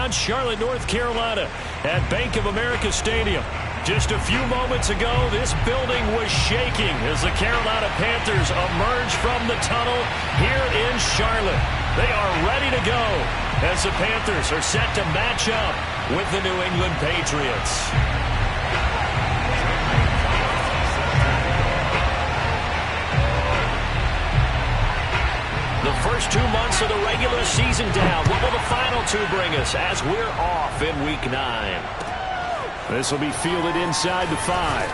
on Charlotte, North Carolina at Bank of America Stadium. Just a few moments ago, this building was shaking as the Carolina Panthers emerge from the tunnel here in Charlotte. They are ready to go as the Panthers are set to match up with the New England Patriots. The first 2 months of the regular season down. What will the final 2 bring us as we're off in Week 9? This will be fielded inside the 5.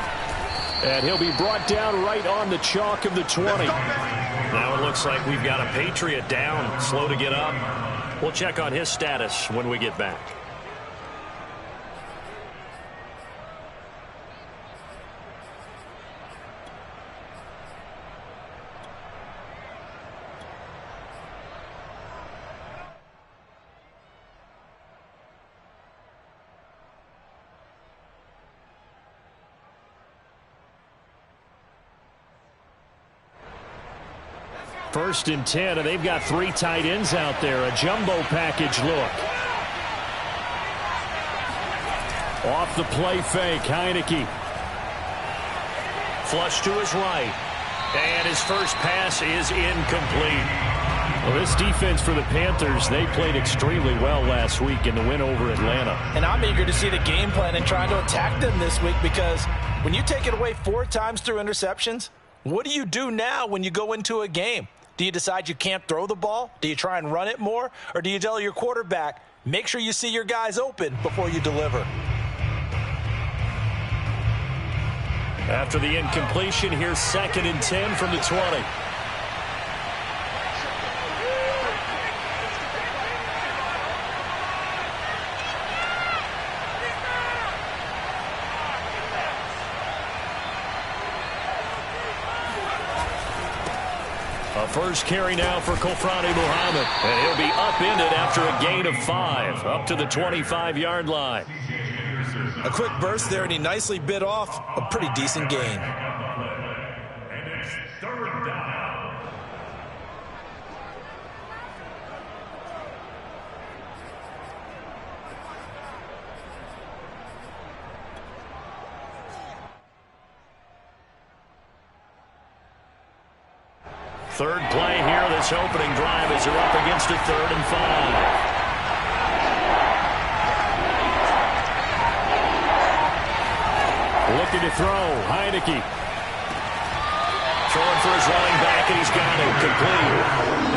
And he'll be brought down right on the chalk of the 20. Now it looks like we've got a Patriot down, slow to get up. We'll check on his status when we get back. First and 10, and they've got 3 tight ends out there. A jumbo package look. Off the play fake, Heineke. Flush to his right. And his first pass is incomplete. Well, this defense for the Panthers, they played extremely well last week in the win over Atlanta. And I'm eager to see the game plan and try to attack them this week, because when you take it away 4 times through interceptions, what do you do now when you go into a game? Do you decide you can't throw the ball? Do you try and run it more? Or do you tell your quarterback, make sure you see your guys open before you deliver? After the incompletion, here's 2nd and 10 from the 20. First carry now for Kofrani Muhammad. And he'll be upended after a gain of 5, up to the 25-yard line. A quick burst there, and he nicely bit off a pretty decent gain. And it's 3rd down. Third play here, this opening drive, as they're up against a 3rd and 5. Looking to throw, Heineke. Throwing for his running back, and he's got it complete.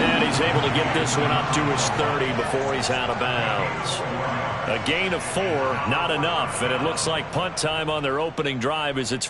And he's able to get this one up to his 30 before he's out of bounds. A gain of 4, not enough, and it looks like punt time on their opening drive as it's...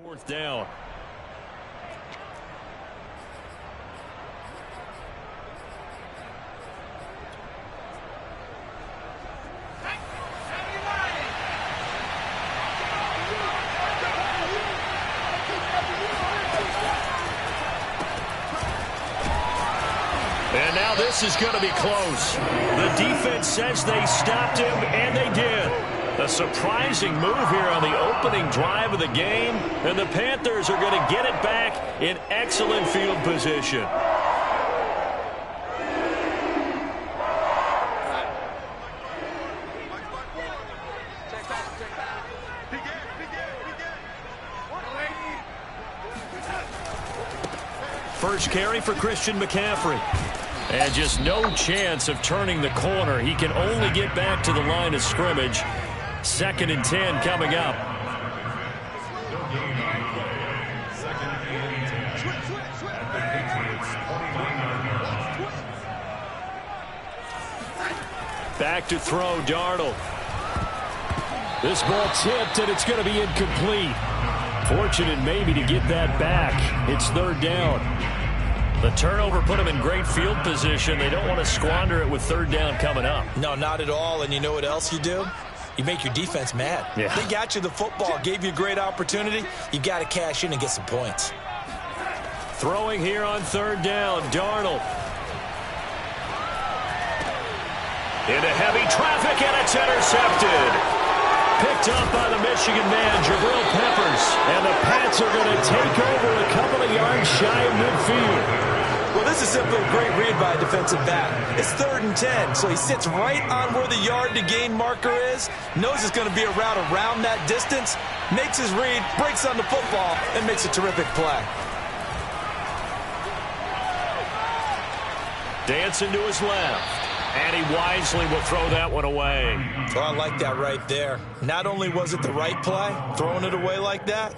Fourth down. And now this is going to be close. The defense says they stopped him, and they did. A surprising move here on the opening drive of the game, and the Panthers are going to get it back in excellent field position. First carry for Christian McCaffrey. And just no chance of turning the corner. He can only get back to the line of scrimmage. 2nd and 10 coming up. Back to throw, Darnold. This ball tipped, and it's going to be incomplete. Fortunate maybe to get that back. It's 3rd down. The turnover put them in great field position. They don't want to squander it with 3rd down coming up. No, not at all. And you know what else you do? You make your defense mad. Yeah. They got you the football, gave you a great opportunity. You got to cash in and get some points. Throwing here on 3rd down, Darnold. Into heavy traffic, and it's intercepted. Picked up by the Michigan man, Jabril Peppers. And the Pats are going to take over a couple of yards shy of midfield. Well, this is simply a great read by a defensive back. It's 3rd and 10, so he sits right on where the yard-to-gain marker is, knows it's going to be a route around that distance, makes his read, breaks on the football, and makes a terrific play. Dancing to his left. And he wisely will throw that one away. Oh, I like that right there. Not only was it the right play, throwing it away like that,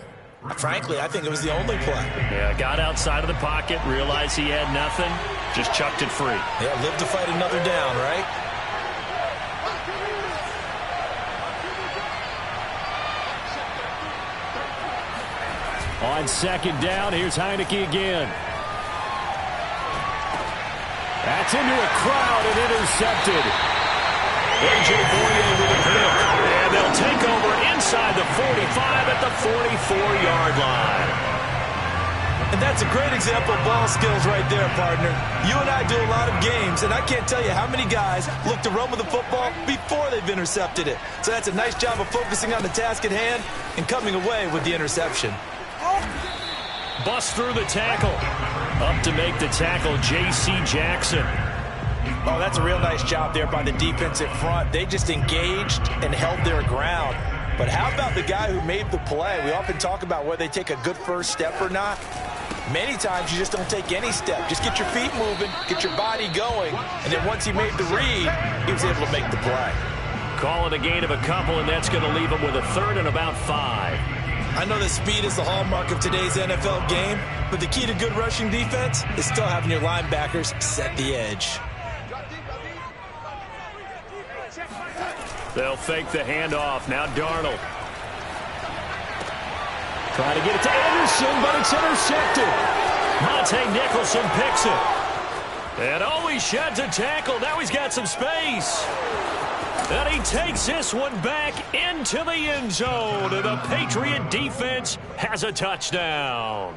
frankly, I think it was the only play. Yeah, got outside of the pocket, realized he had nothing, just chucked it free. Yeah, live to fight another down, right? On 2nd down, here's Heineke again. That's into a crowd and intercepted. A.J. Boye with a pick. And they'll take over inside the 45 at the 44-yard line. And that's a great example of ball skills right there, partner. You and I do a lot of games, and I can't tell you how many guys look to run with the football before they've intercepted it. So that's a nice job of focusing on the task at hand and coming away with the interception. Bust through the tackle. Up to make the tackle, J.C. Jackson. Oh, that's a real nice job there by the defensive front. They just engaged and held their ground. But how about the guy who made the play? We often talk about whether they take a good first step or not. Many times you just don't take any step. Just get your feet moving, get your body going, and then once he made the read, he was able to make the play. Call it a gain of a couple, and that's going to leave him with a 3rd and about 5. I know that speed is the hallmark of today's NFL game, but the key to good rushing defense is still having your linebackers set the edge. They'll fake the handoff. Now Darnold. Trying to get it to Anderson, but it's intercepted. Monte Nicholson picks it. And he sheds a tackle. Now he's got some space. And he takes this one back into the end zone. And the Patriot defense has a touchdown.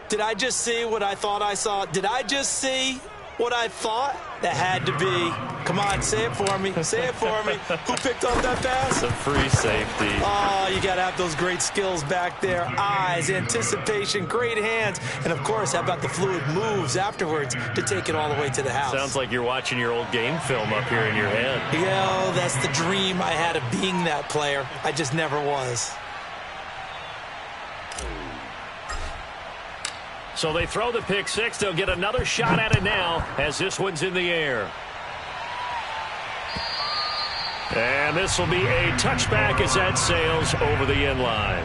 Did I just see what I thought I saw? Did I just see what I thought? That had to be. Come on, say it for me. Say it for me. Who picked up that pass? It's a free safety. Oh, you got to have those great skills back there. Eyes, anticipation, great hands. And, of course, how about the fluid moves afterwards to take it all the way to the house? Sounds like you're watching your old game film up here in your head. Yeah, that's the dream I had of being that player. I just never was. So they throw the pick six. They'll get another shot at it now as this one's in the air. And this will be a touchback as that sails over the end line.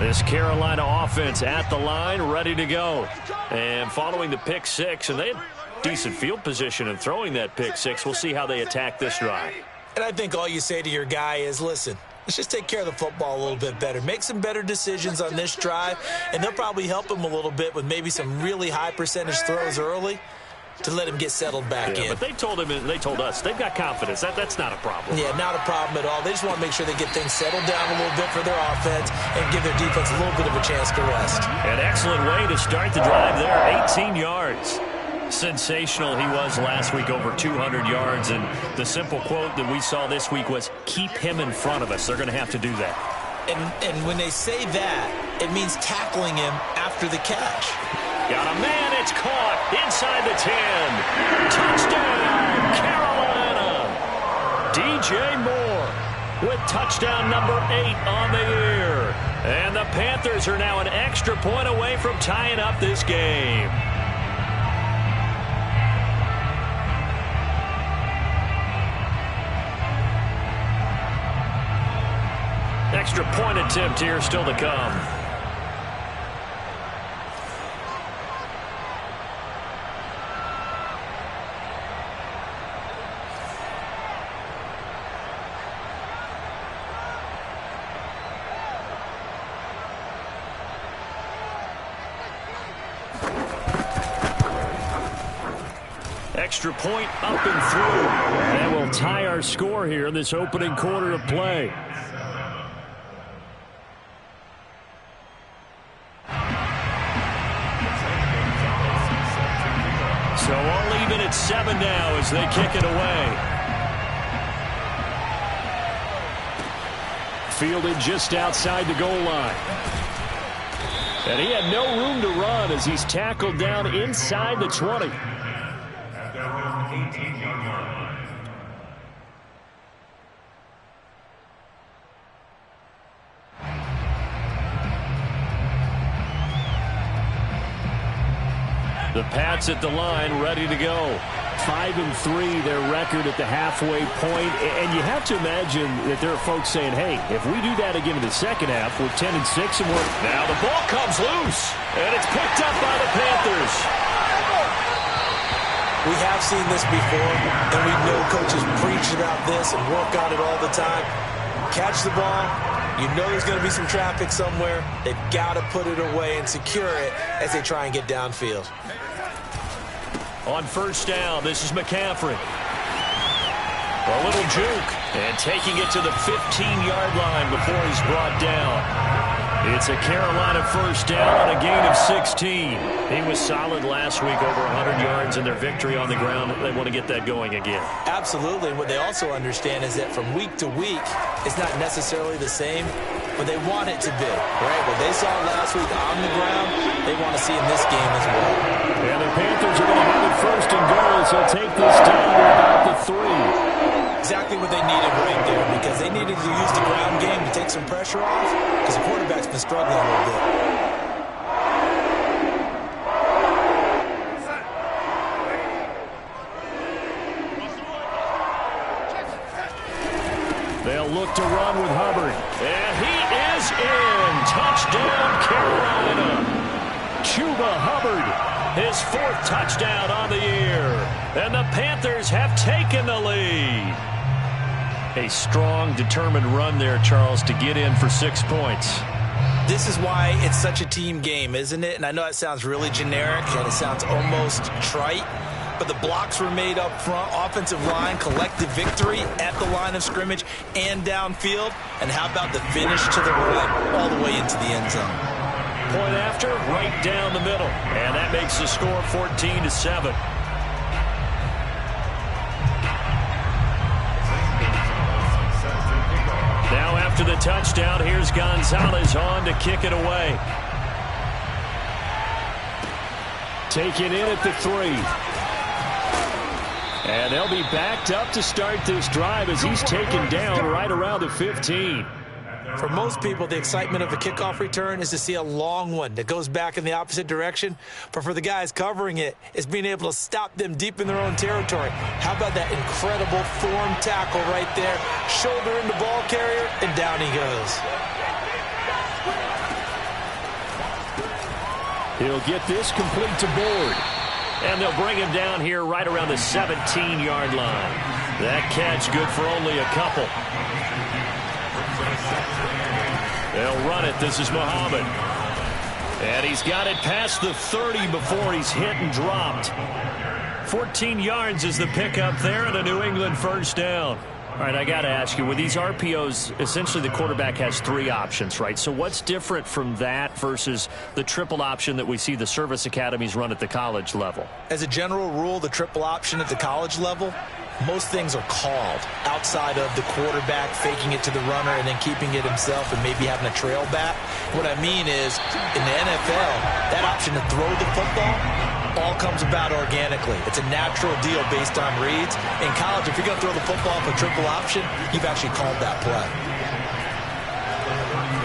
This Carolina offense at the line, ready to go. And following the pick six, and they had decent field position in throwing that pick six. We'll see how they attack this drive. And I think all you say to your guy is, listen, let's just take care of the football a little bit better. Make some better decisions on this drive, and they'll probably help him a little bit with maybe some really high percentage throws early to let him get settled back in. But they told him, and they told us, they've got confidence. That's not a problem. Yeah, not a problem at all. They just want to make sure they get things settled down a little bit for their offense and give their defense a little bit of a chance to rest. An excellent way to start the drive there, 18 yards. Sensational he was last week, over 200 yards. And the simple quote that we saw this week was, keep him in front of us. They're going to have to do that. And when they say that, it means tackling him after the catch. Got a man, it's caught inside the 10. Touchdown, Carolina. DJ Moore. with touchdown number 8 on the year. And the Panthers are now an extra point away from tying up this game. Extra point attempt here still to come. Extra point up and through. And we'll tie our score here in this opening quarter of play. So all even at 7 now as they kick it away. Fielded just outside the goal line. And he had no room to run as he's tackled down inside the 20. At their own 18-yard line. The Pats at the line, ready to go. 5-3, their record at the halfway point. And you have to imagine that there are folks saying, hey, if we do that again in the second half, we're 10-6 and we're... Now the ball comes loose, and it's picked up by the Panthers. We have seen this before, and we know coaches preach about this and work on it all the time. Catch the ball. You know there's going to be some traffic somewhere. They've got to put it away and secure it as they try and get downfield. On first down, this is McCaffrey. A little juke, and taking it to the 15-yard line before he's brought down. It's a Carolina first down and a gain of 16. He was solid last week, over 100 yards in their victory on the ground. They want to get that going again. Absolutely. What they also understand is that from week to week, it's not necessarily the same, but they want it to be, right? What they saw last week on the ground, they want to see in this game as well. And the Panthers are going to have it first and goal, so take this down to about the 3. Exactly what they needed right there, because they needed to use the ground game to take some pressure off, because the quarterback's been struggling a little bit. They'll look to run with Hubbard. And he is in. Touchdown, Carolina. Chuba Hubbard, his 4th touchdown on the year. And the Panthers have taken the lead. A strong, determined run there, Charles, to get in for 6 points. This is why it's such a team game, isn't it? And I know it sounds really generic and it sounds almost trite, but the blocks were made up front, offensive line, collective victory at the line of scrimmage and downfield. And how about the finish to the run all the way into the end zone? Point after, right down the middle. And that makes the score 14-7. Now after the touchdown, here's Gonzalez on to kick it away. Taken in at the 3. And they'll be backed up to start this drive as he's taken down right around the 15. For most people, the excitement of a kickoff return is to see a long one that goes back in the opposite direction. But for the guys covering it, it's being able to stop them deep in their own territory. How about that incredible form tackle right there? Shoulder in the ball carrier, and down he goes. He'll get this complete to Board. And they'll bring him down here right around the 17-yard line. That catch good for only a couple. They'll run it. This is Muhammad. And he's got it past the 30 before he's hit and dropped. 14 yards is the pickup there and a New England first down. All right, I got to ask you, with these RPOs, essentially the quarterback has 3 options, right? So what's different from that versus the triple option that we see the service academies run at the college level? As a general rule, the triple option at the college level, most things are called outside of the quarterback faking it to the runner and then keeping it himself and maybe having a trail back. What I mean is, in the NFL, that option to throw the football all comes about organically. It's a natural deal based on reads. In college, if you're going to throw the football for triple option, you've actually called that play.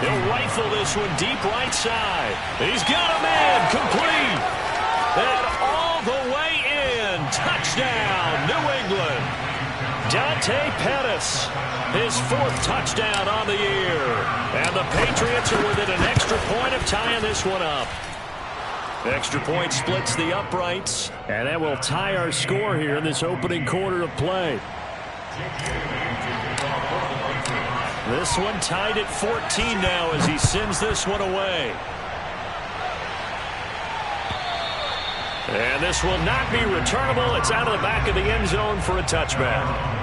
He'll rifle this one deep right side. He's got a man complete. And all the way in. Touchdown, New England. Dante Pettis, his 4th touchdown on the year. And the Patriots are within an extra point of tying this one up. Extra point splits the uprights, and that will tie our score here in this opening quarter of play. This one tied at 14 now as he sends this one away. And this will not be returnable. It's out of the back of the end zone for a touchback.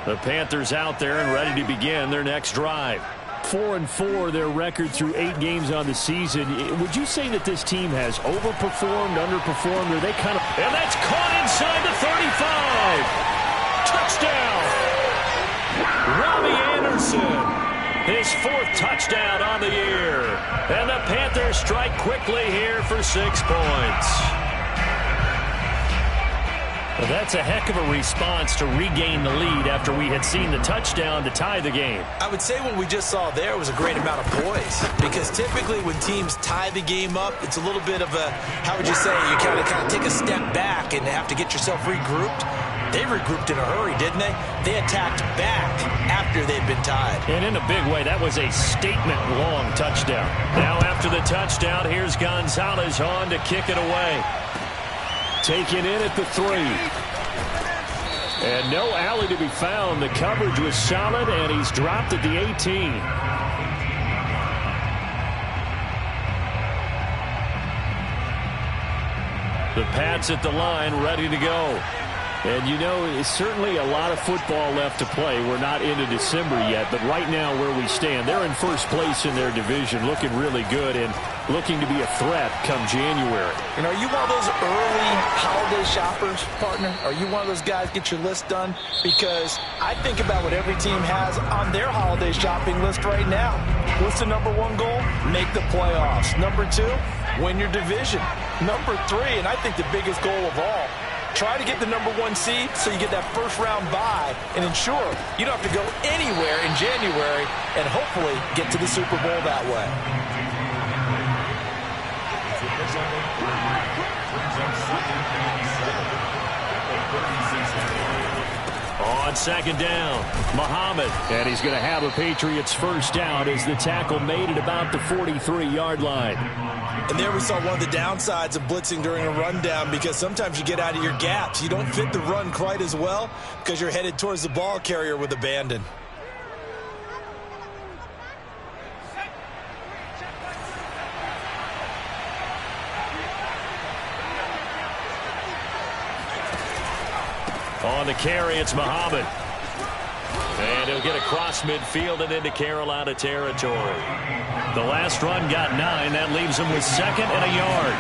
The Panthers out there and ready to begin their next drive. 4-4 their record through 8 games on the season. Would you say that this team has overperformed, underperformed, or they kind of... And that's caught inside the 35. Touchdown. Robbie Anderson. His 4th touchdown on the year. And the Panthers strike quickly here for 6 points. Well, that's a heck of a response to regain the lead after we had seen the touchdown to tie the game. I would say what we just saw there was a great amount of poise, because typically when teams tie the game up, it's a little bit of a, how would you say, you kind of take a step back and have to get yourself regrouped. They regrouped in a hurry, didn't they? They attacked back after they'd been tied. And in a big way, that was a statement-long touchdown. Now after the touchdown, here's Gonzalez on to kick it away. Taken in at the 3. And no alley to be found. The coverage was solid, and he's dropped at the 18. The Pats at the line, ready to go. And, you know, it's certainly a lot of football left to play. We're not into December yet, but right now where we stand, they're in first place in their division, looking really good and looking to be a threat come January. And are you one of those early holiday shoppers, partner? Are you one of those guys get your list done? Because I think about what every team has on their holiday shopping list right now. What's the number 1 goal? Make the playoffs. Number 2, win your division. Number 3, and I think the biggest goal of all, try to get the number 1 seed so you get that first-round bye and ensure you don't have to go anywhere in January and hopefully get to the Super Bowl that way. On second down, Muhammad. And he's going to have a Patriots first down as the tackle made at about the 43-yard line. And there we saw one of the downsides of blitzing during a rundown, because sometimes you get out of your gaps. You don't fit the run quite as well because you're headed towards the ball carrier with abandon. On the carry, it's Muhammad. And he'll get across midfield and into Carolina territory. The last run got 9. That leaves him with 2nd and a yard.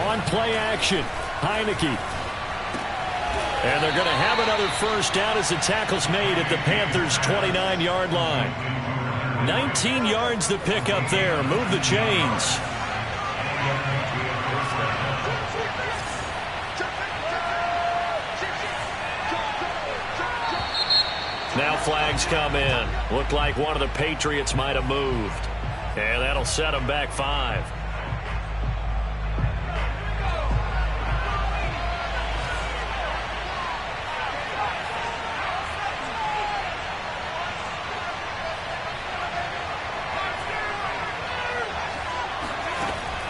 On play action, Heineke. And they're going to have another first down as the tackle's made at the Panthers' 29-yard line. 19 yards to pick up there. Move the chains. Now flags come in. Looked like one of the Patriots might have moved. And that'll set them back 5.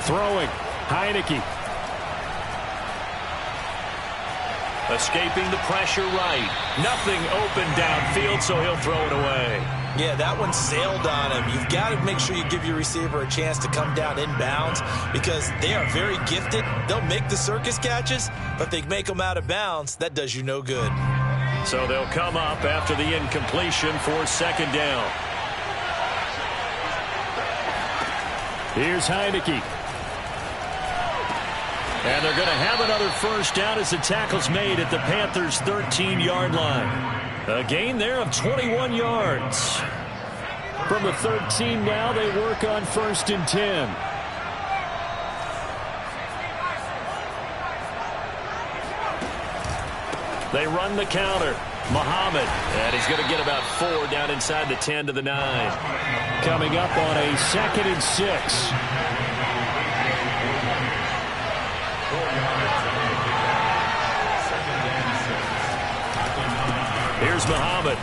Throwing, Heineke. Escaping the pressure right. Nothing open downfield, so he'll throw it away. Yeah, that one sailed on him. You've got to make sure you give your receiver a chance to come down inbounds, because they are very gifted. They'll make the circus catches, but they make them out of bounds. That does you no good. So they'll come up after the incompletion for 2nd down. Here's Heineke. And they're going to have another first down as the tackle's made at the Panthers' 13-yard line. A gain there of 21 yards. From the 13 now, they work on 1st and 10. They run the counter. Muhammad. And he's going to get about 4 down inside the 10 to the 9. Coming up on a 2nd and 6. Here's Muhammad.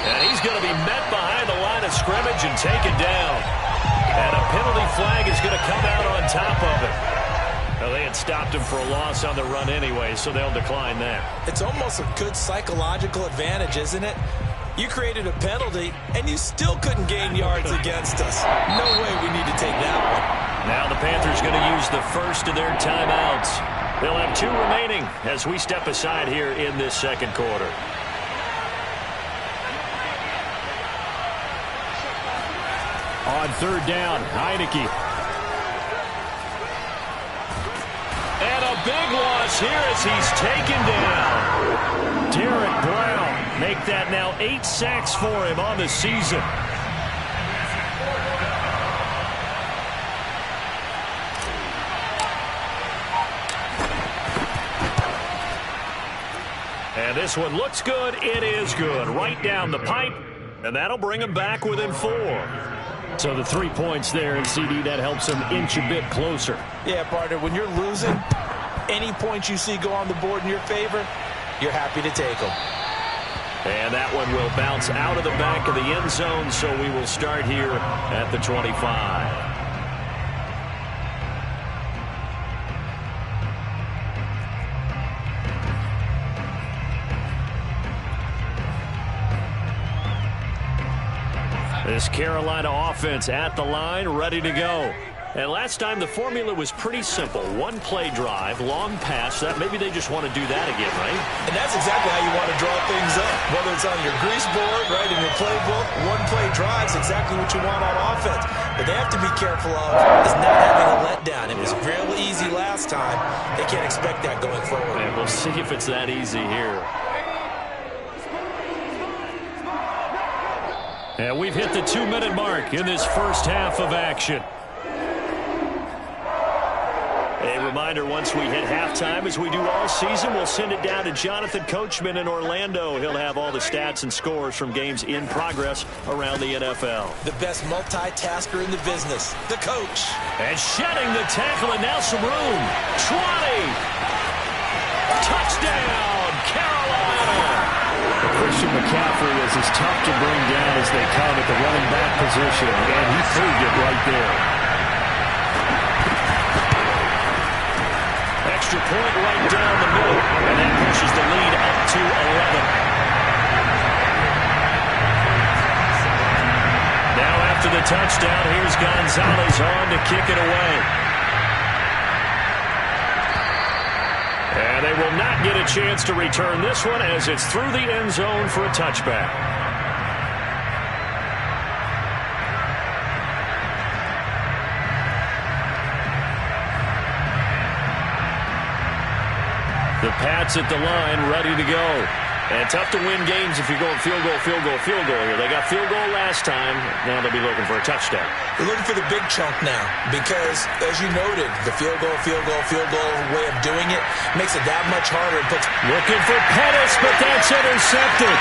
And he's going to be met behind the line of scrimmage and taken down. And a penalty flag is going to come out on top of it. Well, they had stopped him for a loss on the run anyway, so they'll decline that. It's almost a good psychological advantage, isn't it? You created a penalty, and you still couldn't gain yards against us. No way we need to take that one. Now the Panthers going to use the first of their timeouts. They'll have 2 remaining as we step aside here in this 2nd quarter. On 3rd down, Heineke. And a big loss here as he's taken down. Derek Brown, make that now 8 sacks for him on the season. And this one looks good. It is good. Right down the pipe. And that'll bring him back within 4. So the 3 points there, and CD, that helps him inch a bit closer. Yeah, partner, when you're losing, any points you see go on the board in your favor, you're happy to take them. And that one will bounce out of the back of the end zone, so we will start here at the 25. This Carolina offense at the line, ready to go. And last time the formula was pretty simple. 1-play drive, long pass. That maybe they just want to do that again, right? And that's exactly how you want to draw things up. Whether it's on your grease board, right, in your playbook, 1-play drive is exactly what you want on offense. But they have to be careful of is not having a letdown. It was real easy last time. They can't expect that going forward. And we'll see if it's that easy here. And we've hit the 2-minute mark in this first half of action. A reminder, once we hit halftime, as we do all season, we'll send it down to Jonathan Coachman in Orlando. He'll have all the stats and scores from games in progress around the NFL. The best multitasker in the business, the coach. And shedding the tackle, and now some room. 20. Touchdown, Carolina. Christian McCaffrey is as tough to bring down as they come at the running back position, and he proved it right there. Extra point right down the middle, and that pushes the lead up to 11. Now after the touchdown, here's Gonzalez on to kick it away. And they will not get a chance to return this one as it's through the end zone for a touchback. The Pats at the line, ready to go. And tough to win games if you're going field goal here. They got field goal last time. Now they'll be looking for a touchdown. They're looking for the big chunk now because, as you noted, the field goal way of doing it makes it that much harder. Looking for Pettis, but that's intercepted.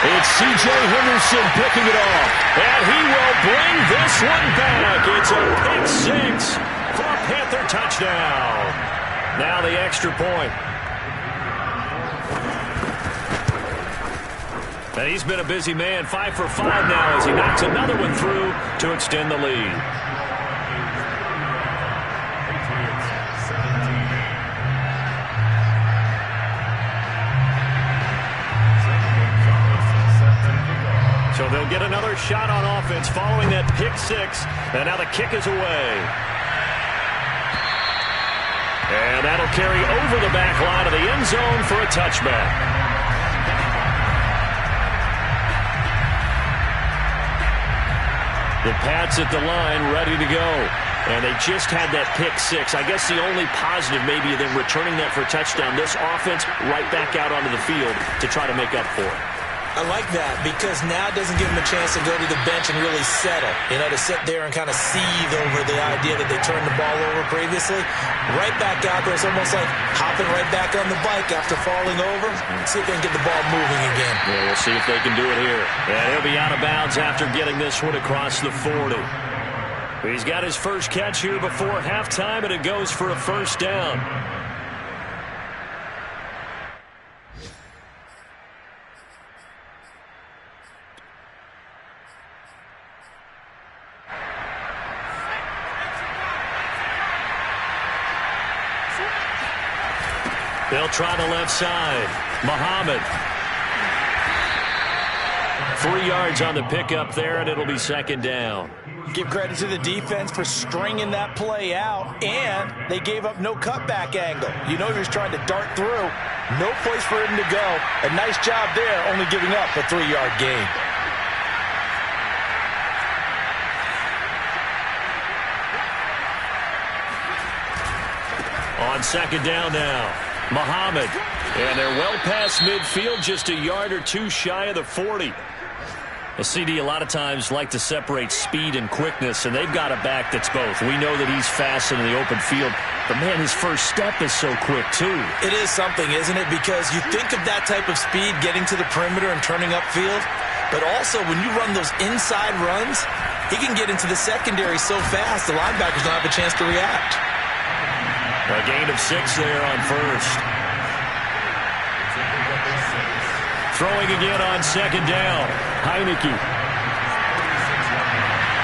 It's C.J. Henderson picking it off. And he will bring this one back. It's a pick six for a Panther touchdown. Now the extra point. And he's been a busy man, 5 for 5 now as he knocks another one through to extend the lead. So they'll get another shot on offense following that pick six. And now the kick is away. And that'll carry over the back line of the end zone for a touchback. The Pats at the line, ready to go. And they just had that pick six. I guess the only positive maybe of them returning that for a touchdown. This offense right back out onto the field to try to make up for it. I like that because now it doesn't give them a chance to go to the bench and really settle. You know, to sit there and kind of seethe over the idea that they turned the ball over previously. Right back out there. It's almost like hopping right back on the bike after falling over. See if they can get the ball moving again. Yeah, we'll see if they can do it here. And he'll be out of bounds after getting this one across the 40. He's got his first catch here before halftime, and it goes for a first down. They'll try the left side. Muhammad. 3 yards on the pickup there, and it'll be second down. Give credit to the defense for stringing that play out, and they gave up no cutback angle. You know he was trying to dart through. No place for him to go. A nice job there, only giving up a 3-yard gain. On second down now. Muhammad. And they're well past midfield, just a yard or two shy of the 40. Well, CD a lot of times like to separate speed and quickness, and they've got a back that's both. We know that he's fast in the open field, but, man, his first step is so quick, too. It is something, isn't it? Because you think of that type of speed getting to the perimeter and turning upfield, but also when you run those inside runs, he can get into the secondary so fast the linebackers don't have a chance to react. A gain of 6 there on first. Throwing again on second down. Heineke.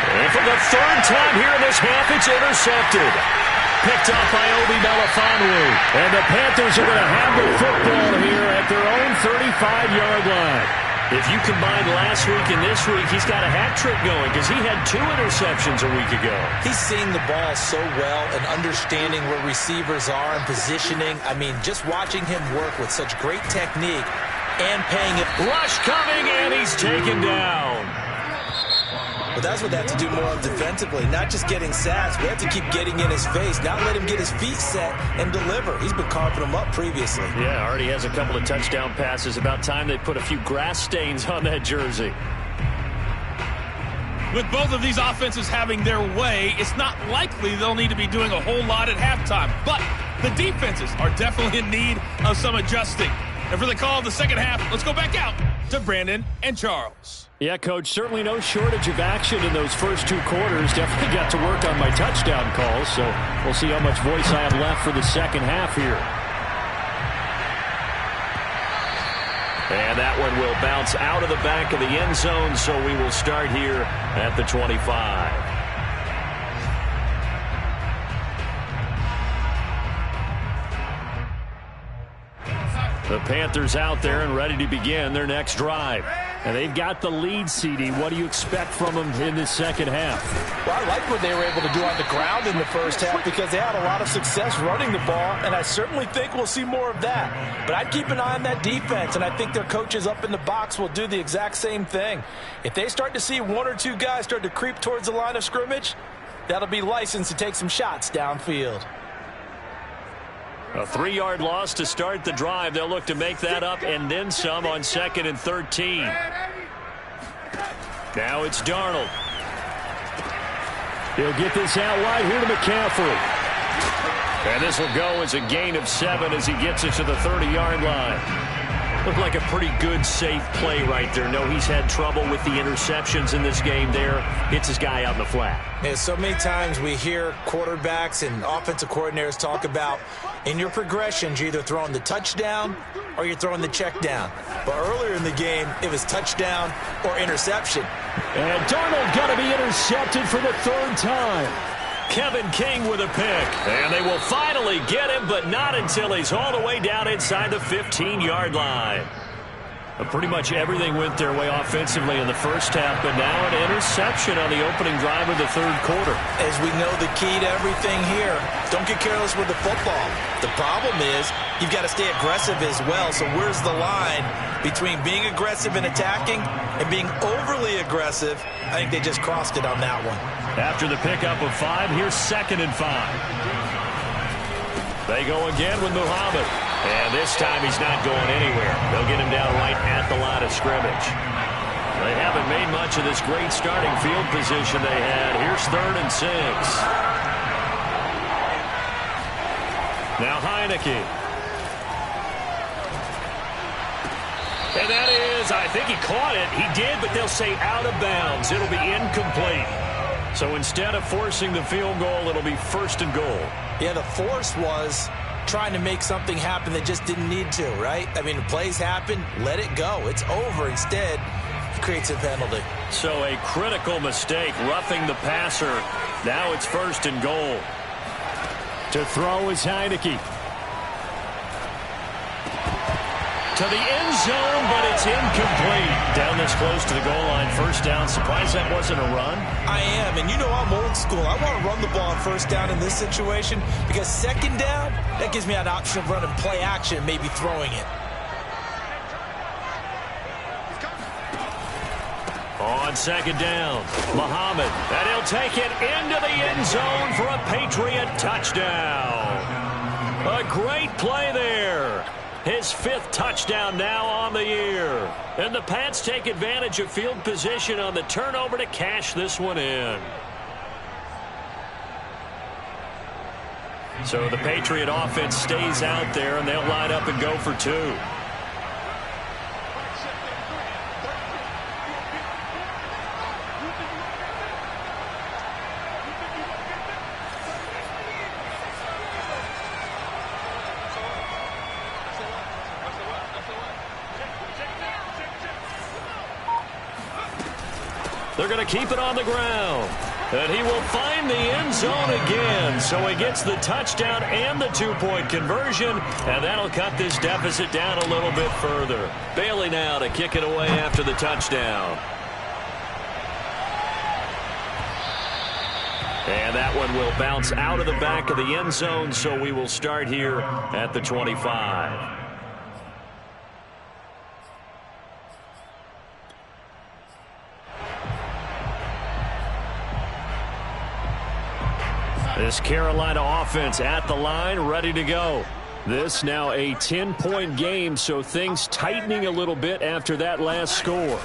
And for the third time here in this half, it's intercepted. Picked up by Obi Melifonwu. And the Panthers are going to have the football here at their own 35-yard line. If you combine last week and this week, he's got a hat trick going because he had 2 interceptions a week ago. He's seeing the ball so well and understanding where receivers are and positioning. I mean, just watching him work with such great technique and paying it. Rush coming, and he's taken down. But that's what they have to do more of defensively, not just getting sacks. We have to keep getting in his face, not let him get his feet set and deliver. He's been carving them up previously. Yeah, already has a couple of touchdown passes. About time they put a few grass stains on that jersey. With both of these offenses having their way, it's not likely they'll need to be doing a whole lot at halftime. But the defenses are definitely in need of some adjusting. And for the call of the second half, let's go back out to Brandon and Charles. Yeah, Coach, certainly no shortage of action in those first 2 quarters. Definitely got to work on my touchdown calls, so we'll see how much voice I have left for the second half here. And that one will bounce out of the back of the end zone, so we will start here at the 25. The Panthers out there and ready to begin their next drive. And they've got the lead, CD. What do you expect from them in the second half? Well, I like what they were able to do on the ground in the first half because they had a lot of success running the ball, and I certainly think we'll see more of that. But I'd keep an eye on that defense, and I think their coaches up in the box will do the exact same thing. If they start to see 1 or 2 guys start to creep towards the line of scrimmage, that'll be licensed to take some shots downfield. A 3-yard loss to start the drive. They'll look to make that up and then some on 2nd and 13. Now it's Darnold. He'll get this out wide here to McCaffrey. And this will go as a gain of 7 as he gets it to the 30-yard line. Looked like a pretty good, safe play right there. No, he's had trouble with the interceptions in this game there. Hits his guy out in the flat. Yeah, so many times we hear quarterbacks and offensive coordinators talk about in your progressions, you're either throwing the touchdown or you're throwing the check down. But earlier in the game, it was touchdown or interception. And Darnold got to be intercepted for the 3rd time. Kevin King with a pick. And they will finally get him, but not until he's all the way down inside the 15-yard line. Pretty much everything went their way offensively in the first half, but now an interception on the opening drive of the third quarter. As we know, the key to everything here, don't get careless with the football. The problem is you've got to stay aggressive as well. So where's the line between being aggressive and attacking and being overly aggressive? I think they just crossed it on that one. After the pickup of 5, here's 2nd and 5. They go again with Muhammad. And this time he's not going anywhere. They'll get him down right at the line of scrimmage. They haven't made much of this great starting field position they had. Here's 3rd and 6. Now Heineke. And that is, I think he caught it. He did, but they'll say out of bounds. It'll be incomplete. So instead of forcing the field goal, it'll be 1st and goal. Yeah, the force was trying to make something happen that just didn't need to, right? I mean, plays happen, let it go. It's over. Instead, it creates a penalty. So a critical mistake, roughing the passer. Now it's 1st and goal. To throw is Heineke. To the end zone, but it's incomplete. Down this close to the goal line, 1st down. Surprised that wasn't a run? I am, and you know I'm old school. I want to run the ball on 1st down in this situation because 2nd down, that gives me an option of running play action, maybe throwing it. On 2nd down, Muhammad, and he'll take it into the end zone for a Patriot touchdown. A great play there. His 5th touchdown now on the year. And the Pats take advantage of field position on the turnover to cash this one in. So the Patriot offense stays out there, and they'll line up and go for 2. They're going to keep it on the ground. And he will find the end zone again. So he gets the touchdown and the 2-point conversion. And that'll cut this deficit down a little bit further. Bailey now to kick it away after the touchdown. And that one will bounce out of the back of the end zone. So we will start here at the 25. This Carolina offense at the line, ready to go. This now a 10-point game, so things tightening a little bit after that last score.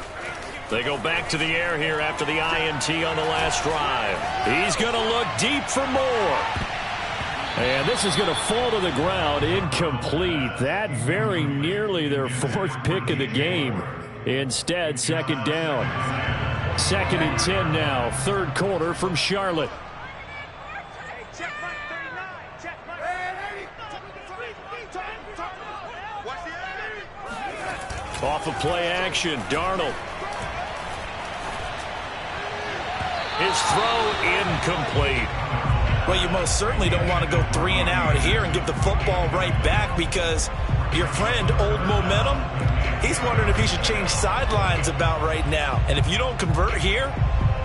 They go back to the air here after the INT on the last drive. He's going to look deep for more. And this is going to fall to the ground, incomplete. That very nearly their 4th pick of the game. Instead, 2nd down. 2nd and 10 now, 3rd quarter from Charlotte. Off of play action, Darnold. His throw incomplete. Well, you most certainly don't want to go 3 and out here and give the football right back because your friend, Old Momentum, he's wondering if he should change sidelines about right now. And if you don't convert here,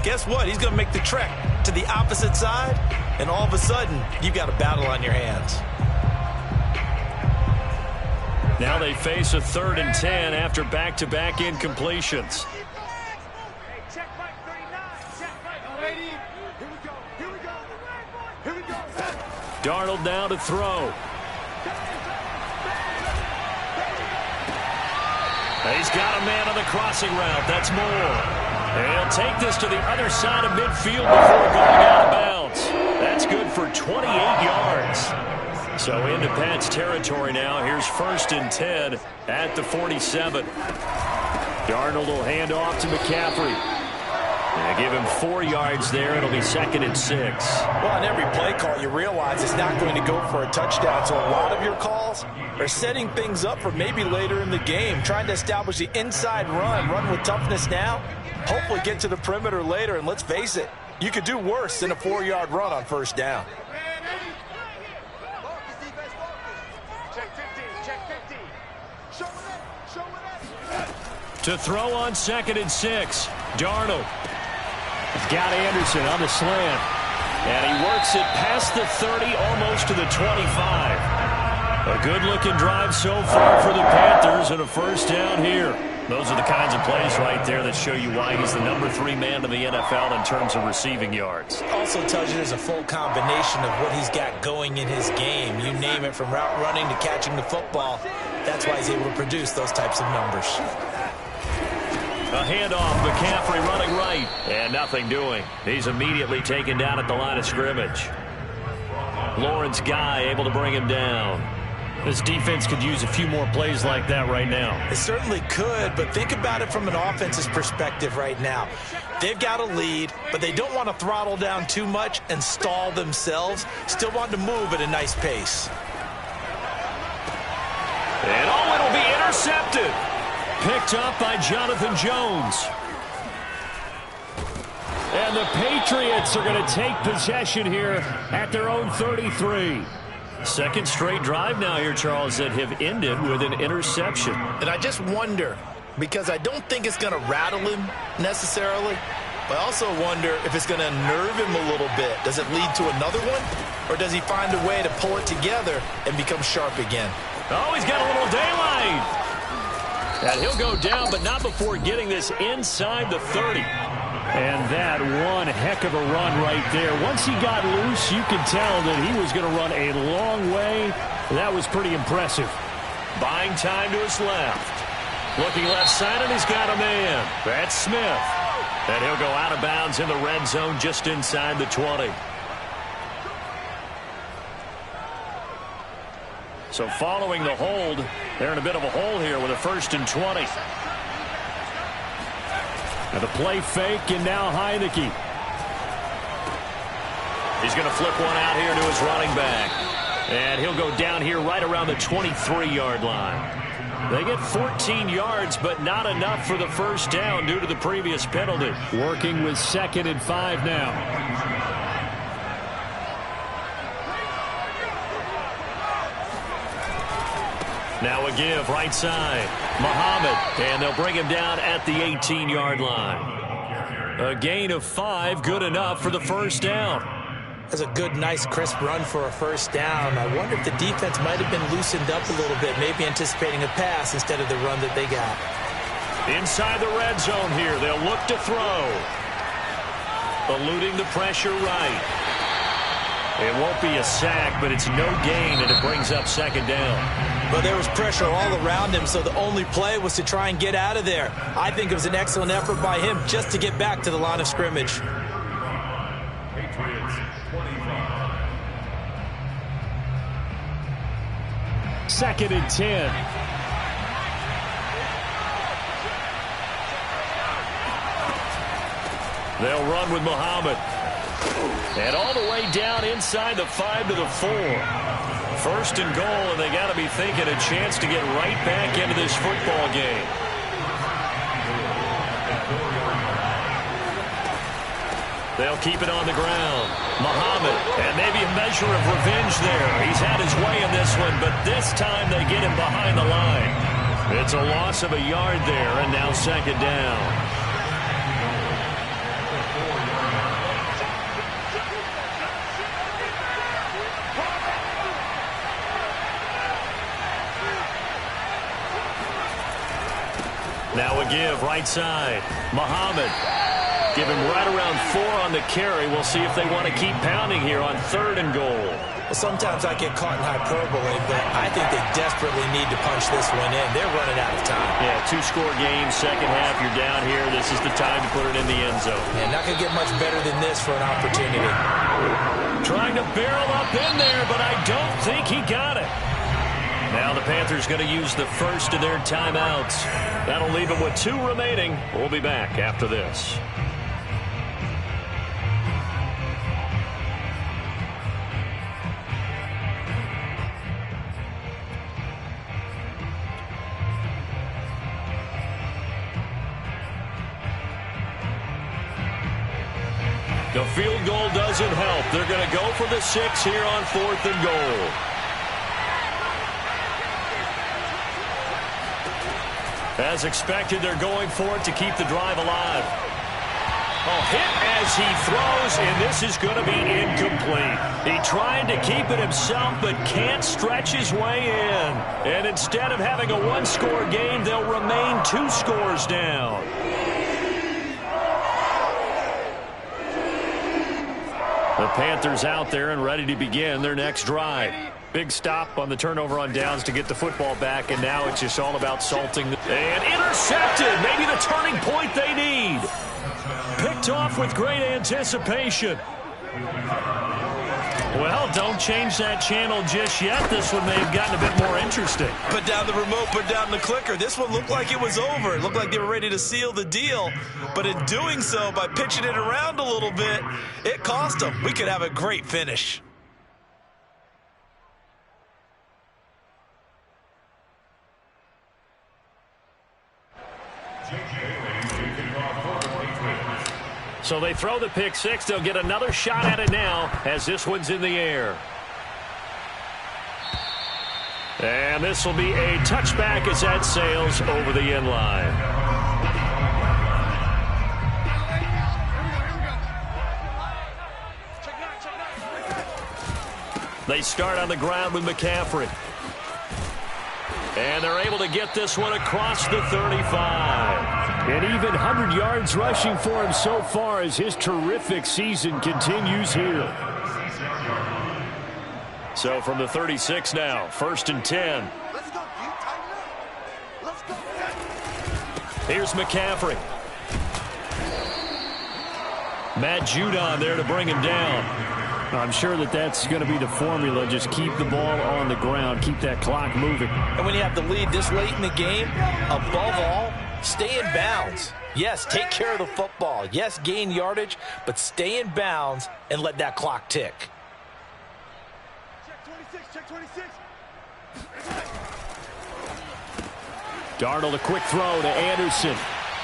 guess what? He's going to make the trek to the opposite side, and all of a sudden, you've got a battle on your hands. Now they face a 3rd and 10 after back-to-back incompletions. Darnold now to throw. He's got a man on the crossing route. That's Moore. And he'll take this to the other side of midfield before going out of bounds. That's good for 28 yards. So into Pats territory now. Here's 1st and 10 at the 47. Darnold will hand off to McCaffrey. And give him 4 yards there. It'll be 2nd and 6. Well, on every play call, you realize it's not going to go for a touchdown. So a lot of your calls are setting things up for maybe later in the game, trying to establish the inside run with toughness now, hopefully get to the perimeter later. And let's face it, you could do worse than a 4-yard run on 1st down. To throw on 2nd and 6. Darnold. He's got Anderson on the slant. And he works it past the 30, almost to the 25. A good-looking drive so far for the Panthers and a first down here. Those are the kinds of plays right there that show you why he's the number 3 man in the NFL in terms of receiving yards. Also tells you there's a full combination of what he's got going in his game. You name it, from route running to catching the football. That's why he's able to produce those types of numbers. A handoff, McCaffrey running right, and nothing doing. He's immediately taken down at the line of scrimmage. Lawrence Guy able to bring him down. This defense could use a few more plays like that right now. It certainly could, but think about it from an offense's perspective right now. They've got a lead, but they don't want to throttle down too much and stall themselves. Still want to move at a nice pace. And it'll be intercepted. Picked up by Jonathan Jones. And the Patriots are going to take possession here at their own 33. Second straight drive now here, Charles, that have ended with an interception. And I just wonder, because I don't think it's going to rattle him necessarily, but I also wonder if it's going to unnerve him a little bit. Does it lead to another one? Or does he find a way to pull it together and become sharp again? Oh, he's got a little daylight. And he'll go down, but not before getting this inside the 30. And that one heck of a run right there. Once he got loose, you could tell that he was going to run a long way. That was pretty impressive. Buying time to his left. Looking left side, and he's got a man. That's Smith. And he'll go out of bounds in the red zone just inside the 20. So following the hold, they're in a bit of a hole here with a 1st and 20. Now the play fake, and now Heineke. He's going to flip one out here to his running back. And he'll go down here right around the 23-yard line. They get 14 yards, but not enough for the first down due to the previous penalty. Working with 2nd and 5 now. Now a give, right side. Muhammad, and they'll bring him down at the 18-yard line. A gain of 5, good enough for the first down. That's a good, nice, crisp run for a first down. I wonder if the defense might have been loosened up a little bit, maybe anticipating a pass instead of the run that they got. Inside the red zone here, they'll look to throw. Eluding the pressure right. It won't be a sack, but it's no gain, and it brings up 2nd down. But there was pressure all around him, so the only play was to try and get out of there. I think it was an excellent effort by him just to get back to the line of scrimmage. Patriots 25. 2nd and 10. They'll run with Muhammad. And all the way down inside the 5 to the 4. 1st and goal, and they got to be thinking a chance to get right back into this football game. They'll keep it on the ground. Muhammad, and maybe a measure of revenge there. He's had his way in this one, but this time they get him behind the line. It's a loss of a yard there, and now 2nd down. Now a give, right side. Muhammad. Give him right around 4 on the carry. We'll see if they want to keep pounding here on 3rd and goal. Well, sometimes I get caught in hyperbole, but I think they desperately need to punch this one in. They're running out of time. Yeah, 2-score game, second half, you're down here. This is the time to put it in the end zone. Yeah, not going to get much better than this for an opportunity. Trying to barrel up in there, but I don't think he got it. Now the Panthers going to use the first of their timeouts. That'll leave them with 2 remaining. We'll be back after this. The field goal doesn't help. They're going to go for the 6 here on 4th and goal. As expected, they're going for it to keep the drive alive. Oh, hit as he throws, and this is going to be incomplete. He tried to keep it himself, but can't stretch his way in. And instead of having a one-score game, they'll remain 2 scores down. The Panthers out there and ready to begin their next drive. Big stop on the turnover on downs to get the football back, and now it's just all about salting. And intercepted, maybe the turning point they need. Picked off with great anticipation. Well, don't change that channel just yet. This one may have gotten a bit more interesting. Put down the remote, put down the clicker. This one looked like it was over. It looked like they were ready to seal the deal. But in doing so, by pitching it around a little bit, it cost them. We could have a great finish. So they throw the pick six. They'll get another shot at it now as this one's in the air. And this will be a touchback as that sails over the end line. They start on the ground with McCaffrey. And they're able to get this one across the 35. And even 100 yards rushing for him so far as his terrific season continues here. So from the 36 now, 1st and 10. Here's McCaffrey. Matt Judon there to bring him down. I'm sure that that's going to be the formula. Just keep the ball on the ground. Keep that clock moving. And when you have the lead this late in the game, above all, stay in bounds. Yes, take care of the football. Yes, gain yardage, but stay in bounds and let that clock tick. Check 26. Darnold, a quick throw to Anderson.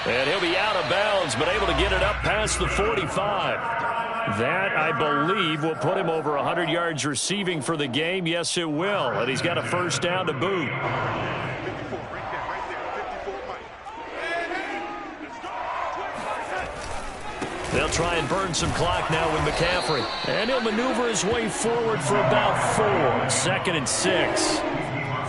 And he'll be out of bounds, but able to get it up past the 45. That, I believe, will put him over 100 yards receiving for the game. Yes, it will. And he's got a first down to boot. 54, right there, 54. They'll try and burn some clock now with McCaffrey. And he'll maneuver his way forward for about 4. 2nd and 6.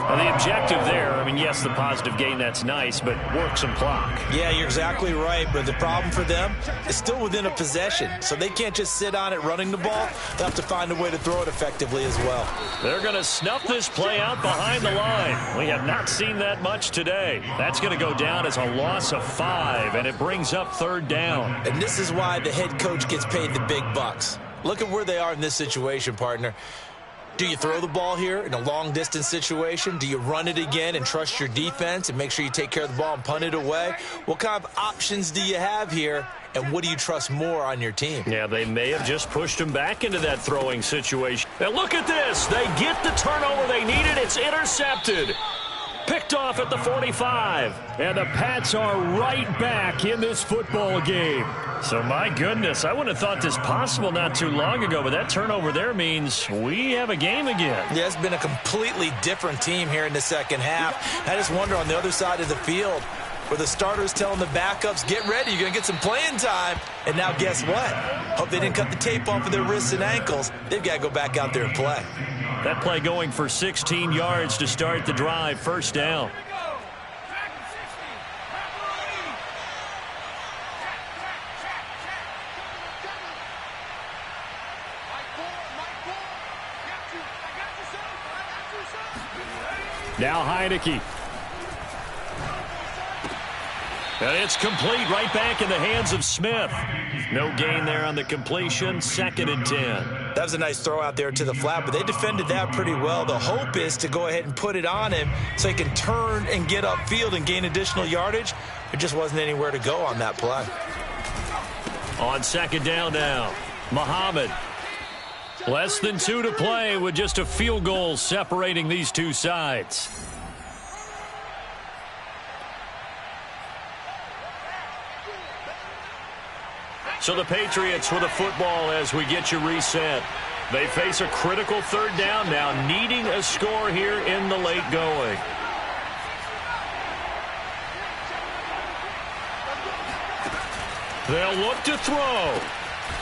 Well, the objective there, I mean, yes, the positive gain, that's nice, but work some clock. Yeah, you're exactly right, but the problem for them is still within a possession, so they can't just sit on it running the ball. They'll have to find a way to throw it effectively as well. They're going to snuff this play out behind the line. We have not seen that much today. That's going to go down as a loss of 5, and it brings up 3rd down. And this is why the head coach gets paid the big bucks. Look at where they are in this situation, partner. Do you throw the ball here in a long-distance situation? Do you run it again and trust your defense and make sure you take care of the ball and punt it away? What kind of options do you have here, and what do you trust more on your team? Yeah, they may have just pushed him back into that throwing situation. And look at this. They get the turnover they needed. It's intercepted. Picked off at the 45. And the Pats are right back in this football game. So, my goodness, I wouldn't have thought this possible not too long ago, but that turnover there means we have a game again. Yeah, it's been a completely different team here in the second half. I just wonder on the other side of the field where the starters telling the backups, get ready, you're going to get some playing time. And now guess what? Hope they didn't cut the tape off of their wrists and ankles. They've got to go back out there and play. That play going for 16 yards to start the drive, 1st down. Now Heineke. And it's complete, right back in the hands of Smith. No gain there on the completion, 2nd and 10. That was a nice throw out there to the flat, but they defended that pretty well. The hope is to go ahead and put it on him so he can turn and get upfield and gain additional yardage. There just wasn't anywhere to go on that play. On 2nd down now, Muhammad. Less than 2 to play with just a field goal separating these two sides. So the Patriots with a football as we get you reset. They face a critical 3rd down now, needing a score here in the late going. They'll look to throw.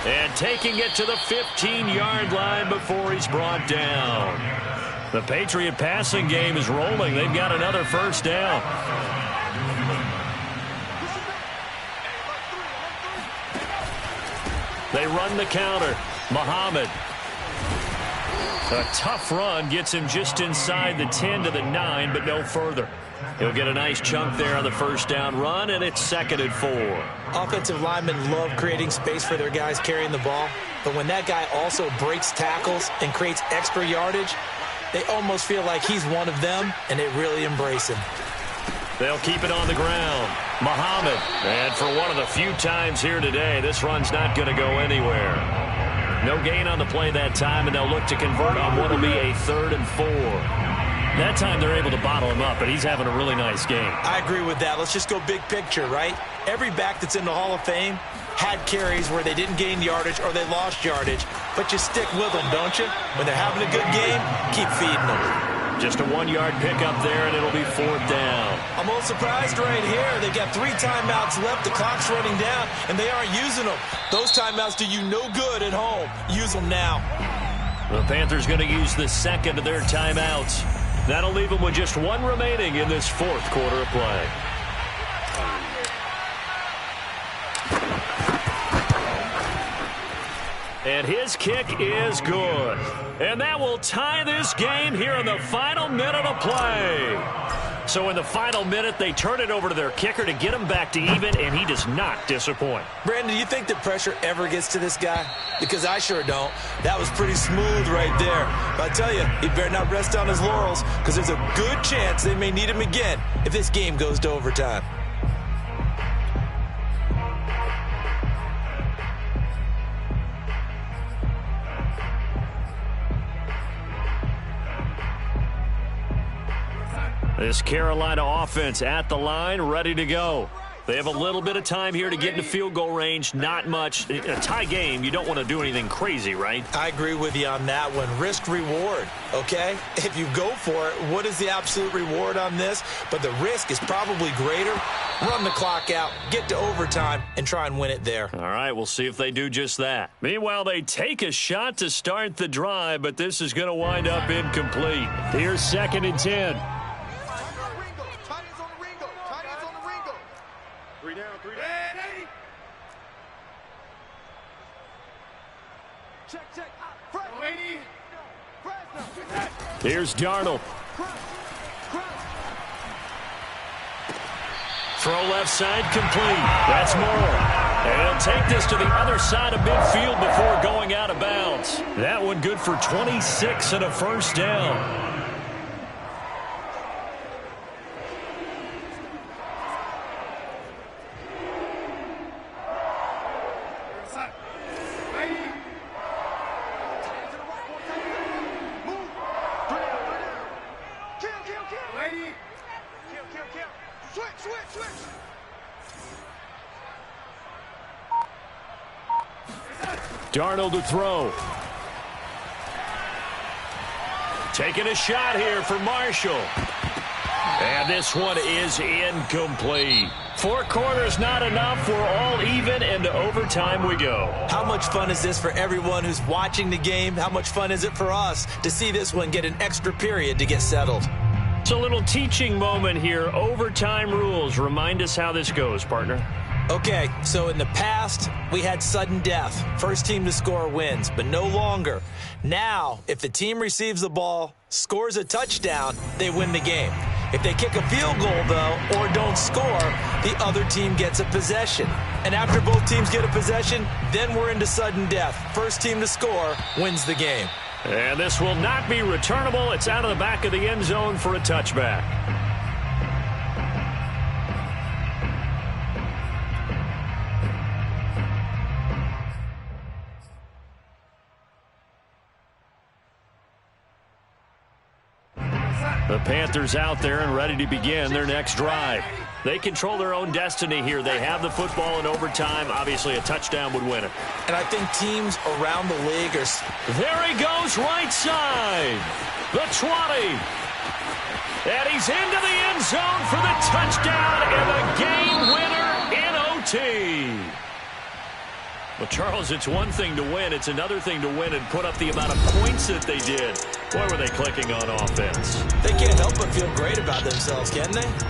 And taking it to the 15-yard line before he's brought down. The Patriot passing game is rolling. They've got another first down. They run the counter. Muhammad. A tough run gets him just inside the 10 to the 9, but no further. He'll get a nice chunk there on the first down run, and it's 2nd and 4. Offensive linemen love creating space for their guys carrying the ball, but when that guy also breaks tackles and creates extra yardage, they almost feel like he's one of them, and they really embrace him. They'll keep it on the ground. Muhammad, and for one of the few times here today, this run's not going to go anywhere. No gain on the play that time, and they'll look to convert on what will be a 3rd and 4. That time they're able to bottle him up, but he's having a really nice game. I agree with that. Let's just go big picture, right? Every back that's in the Hall of Fame had carries where they didn't gain yardage or they lost yardage, but you stick with them, don't you? When they're having a good game, keep feeding them. Just a 1-yard pickup there, and it'll be 4th down. I'm a little surprised right here. They've got 3 timeouts left. The clock's running down, and they aren't using them. Those timeouts do you no good at home. Use them now. The Panthers going to use the second of their timeouts. That'll leave them with just 1 remaining in this 4th quarter of play. And his kick is good. And that will tie this game here in the final minute of play. So in the final minute, they turn it over to their kicker to get him back to even, and he does not disappoint. Brandon, do you think the pressure ever gets to this guy? Because I sure don't. That was pretty smooth right there. But I tell you, he better not rest on his laurels, because there's a good chance they may need him again if this game goes to overtime. This Carolina offense at the line, ready to go. They have a little bit of time here to get into field goal range, not much. In a tie game, you don't want to do anything crazy, right? I agree with you on that one. Risk-reward, okay? If you go for it, what is the absolute reward on this? But the risk is probably greater. Run the clock out, get to overtime, and try and win it there. All right, we'll see if they do just that. Meanwhile, they take a shot to start the drive, but this is going to wind up incomplete. Here's 2nd and 10. Here's Darnold. Throw left side complete. That's Moore. And he'll take this to the other side of midfield before going out of bounds. That one good for 26 and a first down. Darnold to throw. Taking a shot here for Marshall. And this one is incomplete. 4 quarters not enough. We're all even, and to overtime we go. How much fun is this for everyone who's watching the game? How much fun is it for us to see this one get an extra period to get settled? It's a little teaching moment here. Overtime rules. Remind us how this goes, partner. Okay, so in the past, we had sudden death. First team to score wins, but no longer. Now, if the team receives the ball, scores a touchdown, they win the game. If they kick a field goal, though, or don't score, the other team gets a possession. And after both teams get a possession, then we're into sudden death. First team to score wins the game. And this will not be returnable. It's out of the back of the end zone for a touchback. The Panthers out there and ready to begin their next drive. They control their own destiny here. They have the football in overtime. Obviously, a touchdown would win it. And I think teams around the league are... There he goes, right side. The 20. And he's into the end zone for the touchdown and the game winner in OT. Well, Charles, it's one thing to win. It's another thing to win and put up the amount of points that they did. Boy, were they clicking on offense. They can't help but feel great about themselves, can they?